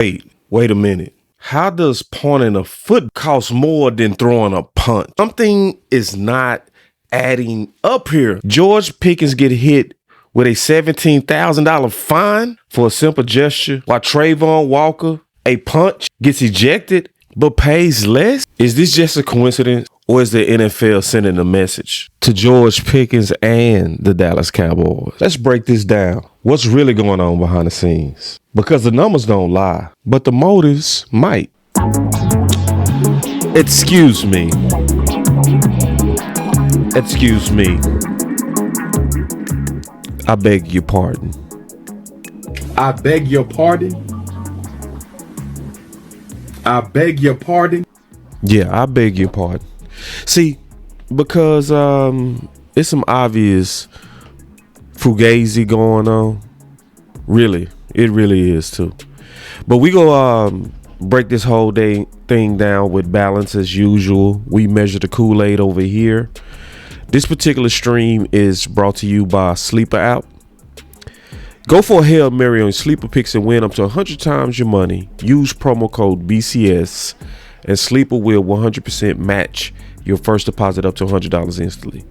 Wait a minute. How does pointing a foot cost more than throwing a punt? Something is not adding up here. George Pickens get hit with a $17,000 fine for a simple gesture, while Travon Walker, a punch, gets ejected but pays less? Is this just a coincidence, or is the NFL sending a message to George Pickens and the Dallas Cowboys? Let's break this down. What's really going on behind the scenes? Because the numbers don't lie, but the motives might. Excuse me. Excuse me. I beg your pardon. I beg your pardon. I beg your pardon. Yeah, I beg your pardon. See, because it's some obvious fugazi going on. Really, it really is too. But we go break this whole thing down with balance as usual. We measure the Kool-Aid over here. This particular stream is brought to you by Sleeper app. Go for a Hail Mary on Sleeper picks and win up to 100 times your money. Use promo code BCS and Sleeper will 100% match your first deposit up to $100 instantly.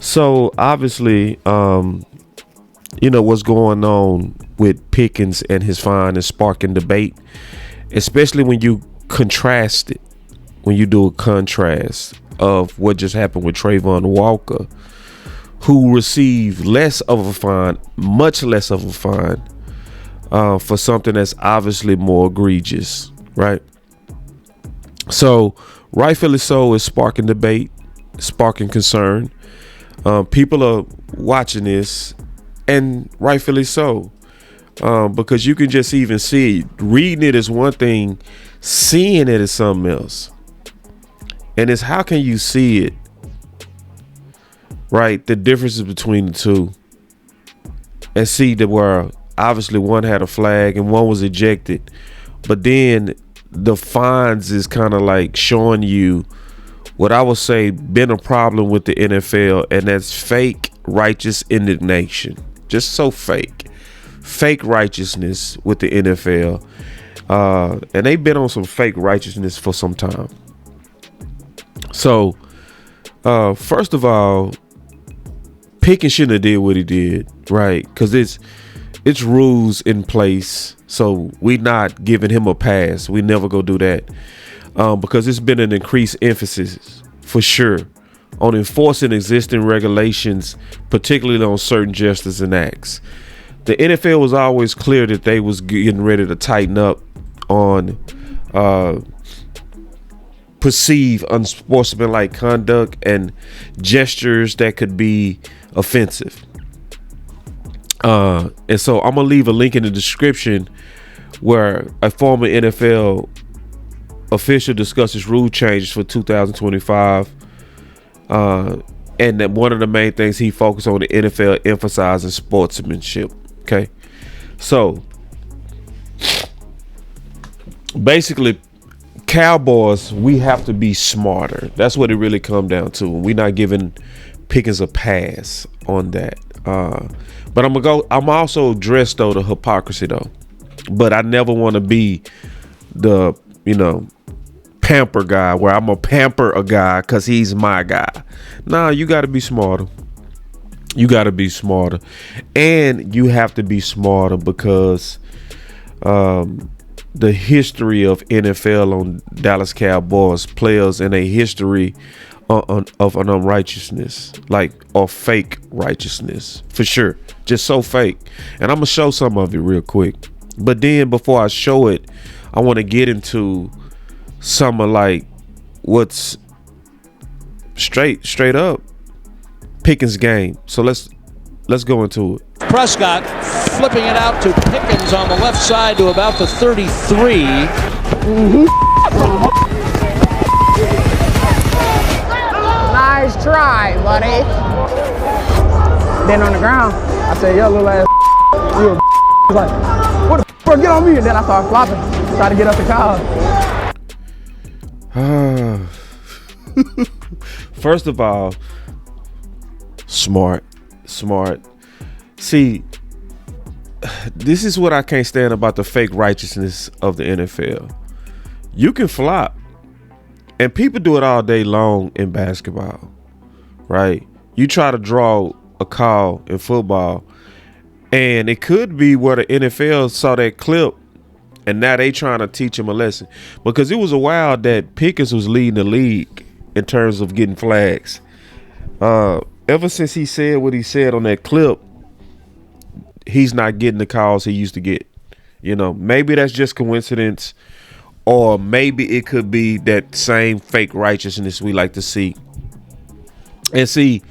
So obviously, you know what's going on with Pickens and his fine is sparking debate, especially when you contrast it, when you do a contrast of what just happened with Travon Walker, who received less of a fine, much less of a fine, for something that's obviously more egregious, right? So rightfully so, it's sparking debate, sparking concern. People are watching this, and rightfully so, because you can just even see it. Reading it is one thing, seeing it is something else. And it's how can you see it, right? The differences between the two, and see that where obviously one had a flag and one was ejected, but then the fines is kind of like showing you what I would say been a problem with the NFL, and that's fake righteous indignation. Just so fake righteousness with the NFL, and they've been on some fake righteousness for some time. So first of all, Pickens shouldn't have did what he did, right? Because it's rules in place, so we not giving him a pass. We never go do that, because it's been an increased emphasis for sure on enforcing existing regulations, particularly on certain gestures and acts. The NFL was always clear that they was getting ready to tighten up on perceived unsportsmanlike conduct and gestures that could be offensive. And so I'm gonna leave a link in the description where a former NFL official discusses rule changes for 2025, and that one of the main things he focused on, the NFL emphasizing sportsmanship. Okay, so basically, Cowboys, we have to be smarter. That's what it really come down to. We're not giving Pickens a pass on that. But I'm also address though the hypocrisy though. But I never want to be the, pamper guy where I'm a pamper a guy because he's my guy. Nah, you got to be smarter. You got to be smarter, and you have to be smarter because the history of NFL on Dallas Cowboys players and a history of an unrighteousness, or fake righteousness, for sure. Just so fake. And I'm going to show some of it real quick. But then before I show it, I want to get into some of what's straight up Pickens game. So let's go into it. Prescott flipping it out to Pickens on the left side to about the 33. Nice try, buddy. Then on the ground, I said, yo, little ass, you a He's like, what the bro, get on me. And then I started flopping, try to get up the car. First of all, smart. See, this is what I can't stand about the fake righteousness of the NFL. You can flop, and people do it all day long in basketball, right? You try to draw a call in football, and it could be where the NFL saw that clip, and now they trying to teach him a lesson. Because it was a while that Pickens was leading the league in terms of getting flags. Ever since he said what he said on that clip, he's not getting the calls he used to get. You know, maybe that's just coincidence, or maybe it could be that same fake righteousness we like to see. And see,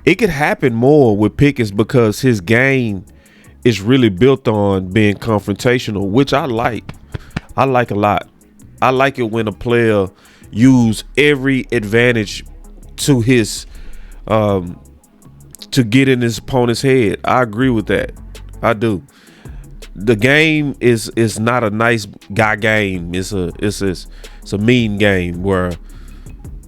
it could happen more with Pickens because his game is really built on being confrontational, which I like. I like a lot. I like it when a player use every advantage to his to get in his opponent's head. I agree with that. I do. The game is not a nice guy game. It's a mean game where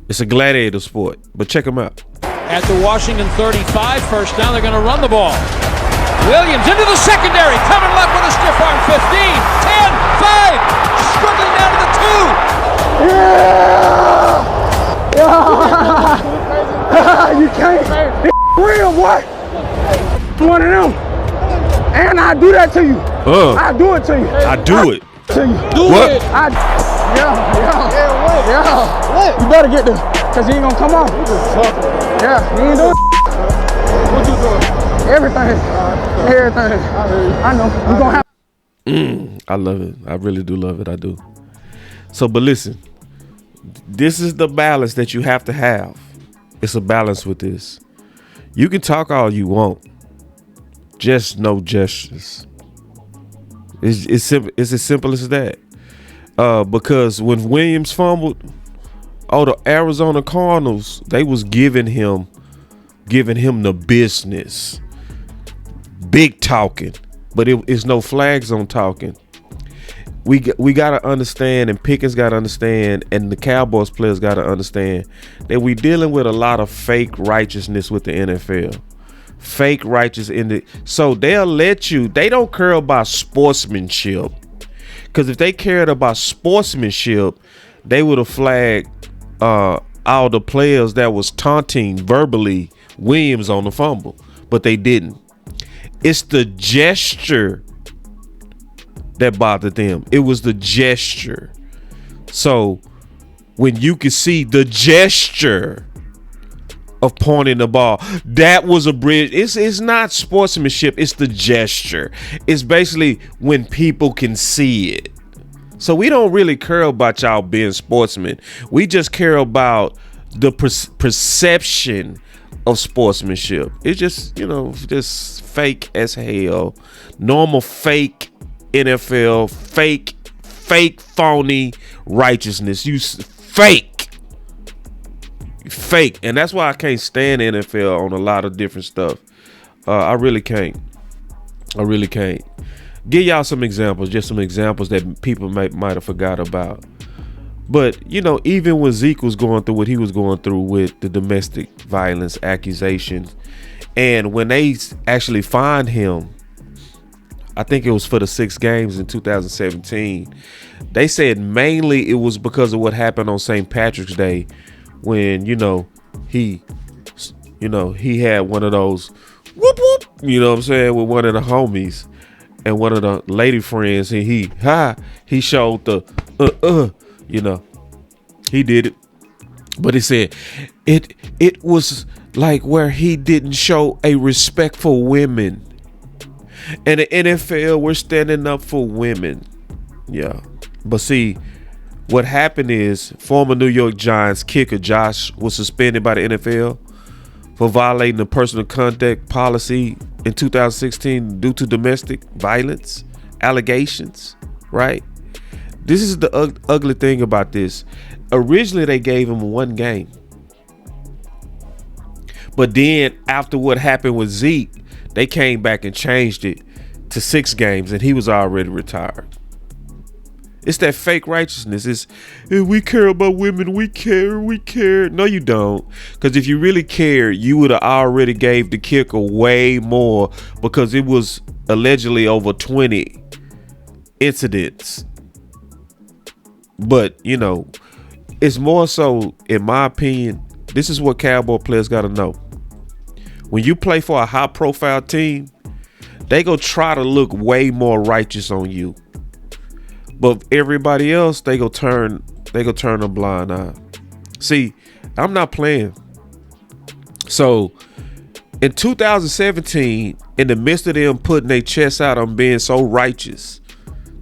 it's a gladiator sport. But check them out. At the Washington 35, first down, they're going to run the ball. Williams into the secondary, coming left with a stiff arm. 15, 10, 5, struggling down to the 2. You can't. It's real, boy. One of them. And I do that to you. I do it to you. I do it. To you. Do what? it. You better get this, because he ain't going to come on. Yeah, he ain't doing What you doing? everything. I know. We're going to have. I love it. I really do love it. I do. So, but listen, this is the balance that you have to have. It's a balance with this. You can talk all you want. Just no gestures. It's simple. It's as simple as that. Because when Williams fumbled, the Arizona Cardinals, they was giving him the business. Big talking. But it's no flags on talking. We got to understand, and Pickens got to understand, and the Cowboys players got to understand that we dealing with a lot of fake righteousness with the NFL. Fake righteous so they'll let you. They don't care about sportsmanship, because if they cared about sportsmanship, they would have flagged all the players that was taunting verbally Williams on the fumble, but they didn't. It's the gesture that bothered them. It was the gesture. So when you can see the gesture of pointing the ball, that was a bridge. It's not sportsmanship. It's the gesture. It's basically when people can see it. So we don't really care about y'all being sportsmen. We just care about the perception of sportsmanship. It's just, just fake as hell. Normal fake NFL, fake phony righteousness. You fake, and that's why I can't stand the NFL on a lot of different stuff. I really can't. Give y'all some examples, just some examples that people might have forgot about. But even when Zeke was going through what he was going through with the domestic violence accusations, and when they actually fined him, I think it was for the 6 games in 2017. They said mainly it was because of what happened on St. Patrick's Day, when he had one of those whoop whoop, what I'm saying, with one of the homies and one of the lady friends, and he showed the he did it, but he said it was like where he didn't show a respect for women. And the NFL, we're standing up for women. Yeah. But see, what happened is former New York Giants kicker Josh was suspended by the NFL for violating the personal conduct policy in 2016 due to domestic violence allegations, right? This is the ugly thing about this. Originally, they gave him 1 game. But then after what happened with Zeke, they came back and changed it to 6 games, and he was already retired. It's that fake righteousness. It's we care about women. We care. No, you don't. Because if you really cared, you would have already gave the kicker way more, because it was allegedly over 20 incidents. But, you know, it's more so, in my opinion, this is what Cowboy players got to know. When you play for a high profile team, they go try to look way more righteous on you. But everybody else, they go turn a blind eye. See, I'm not playing. So in 2017, in the midst of them putting their chest out on being so righteous,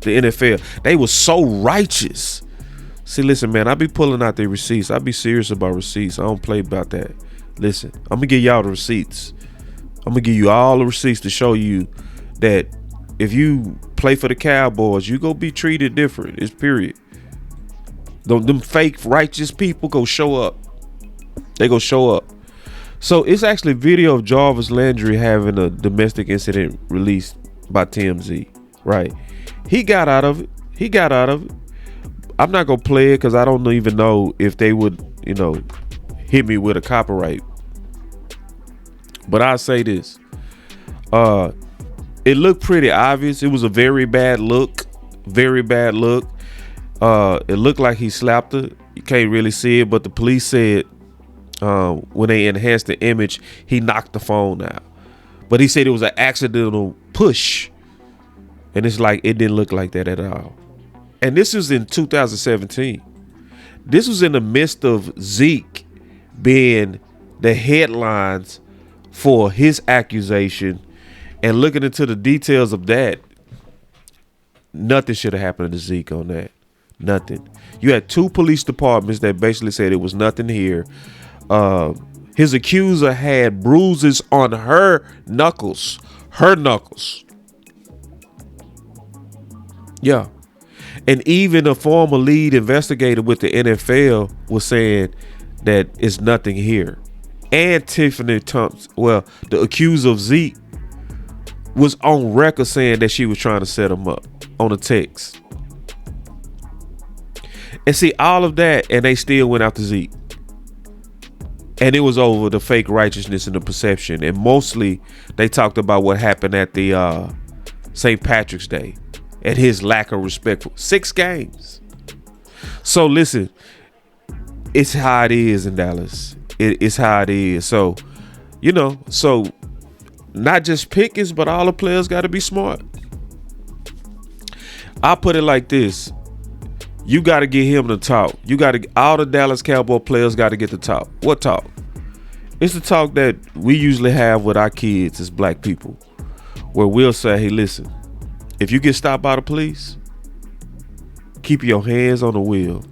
the NFL, they were so righteous. See, listen, man, I be pulling out the receipts. I be serious about receipts. I don't play about that. Listen, I'm gonna give y'all the receipts. I'm gonna give you all the receipts to show you that if you play for the Cowboys, you go be treated different. It's period. Them fake righteous people go show up. They go show up. So it's actually video of Jarvis Landry having a domestic incident released by TMZ. Right? He got out of it. I'm not gonna play it because I don't even know if they would, you know, hit me with a copyright. But I'll say this. It looked pretty obvious. It was a very bad look. Very bad look. It looked like he slapped her. You can't really see it, but the police said when they enhanced the image, he knocked the phone out. But he said it was an accidental push. And it's like, it didn't look like that at all. And this was in 2017. This was in the midst of Zeke being the headlines for his accusation. And looking into the details of that, nothing should have happened to Zeke on that. Nothing. You had two police departments that basically said it was nothing here. His accuser had bruises on her knuckles. Yeah. And even a former lead investigator with the NFL was saying that it's nothing here. And Tiffany Thompson, well, the accuser of Zeke, was on record saying that she was trying to set him up on a text. And see, all of that, and they still went after Zeke. And it was over the fake righteousness and the perception. And mostly they talked about what happened at the St. Patrick's Day and his lack of respect for 6 games. So listen, it's how it is in Dallas. It's how it is. So, you know, not just Pickens, but all the players got to be smart. I'll put it like this. You got to get him to talk. All the Dallas Cowboy players got to get the talk. What talk? It's the talk that we usually have with our kids as black people, where we'll say, hey, listen, if you get stopped by the police, keep your hands on the wheel.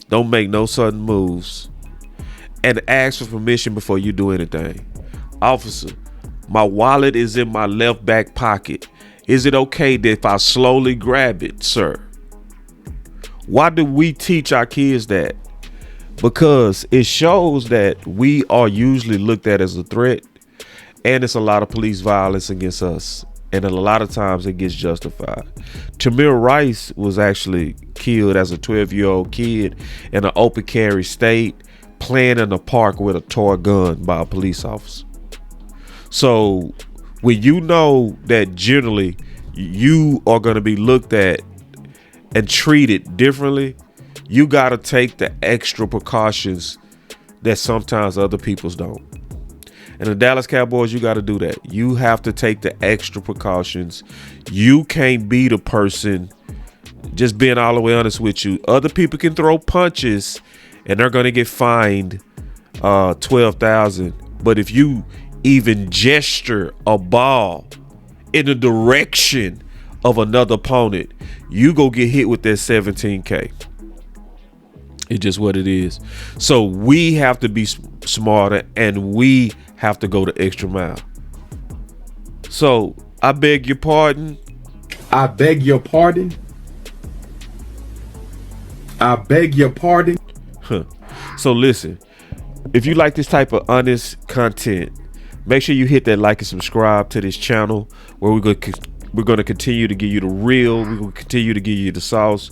Don't make no sudden moves. And ask for permission before you do anything. Officer, my wallet is in my left back pocket. Is it okay that if I slowly grab it, sir? Why do we teach our kids that? Because it shows that we are usually looked at as a threat, and it's a lot of police violence against us. And a lot of times it gets justified. Tamir Rice was actually killed as a 12-year-old kid in an open carry state, playing in a park with a toy gun by a police officer. So when you know that generally you are going to be looked at and treated differently, you got to take the extra precautions that sometimes other people's don't. And the Dallas Cowboys, you got to do that. You have to take the extra precautions. You can't be the person, just being all the way honest with you. Other people can throw punches and they're going to get fined $12,000. But if you even gesture a ball in the direction of another opponent, you go get hit with that $17K. It's just what it is. So we have to be smarter, and we have to go the extra mile. So I beg your pardon. I beg your pardon. I beg your pardon. So listen, if you like this type of honest content, make sure you hit that like and subscribe to this channel, where we're going to We're going to continue to give you the real. We're going to continue to give you the sauce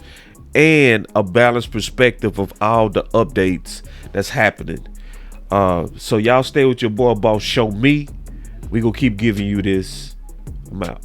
and a balanced perspective of all the updates that's happening. So y'all stay with your boy Boss Show Me. We gonna keep giving you this. I'm out.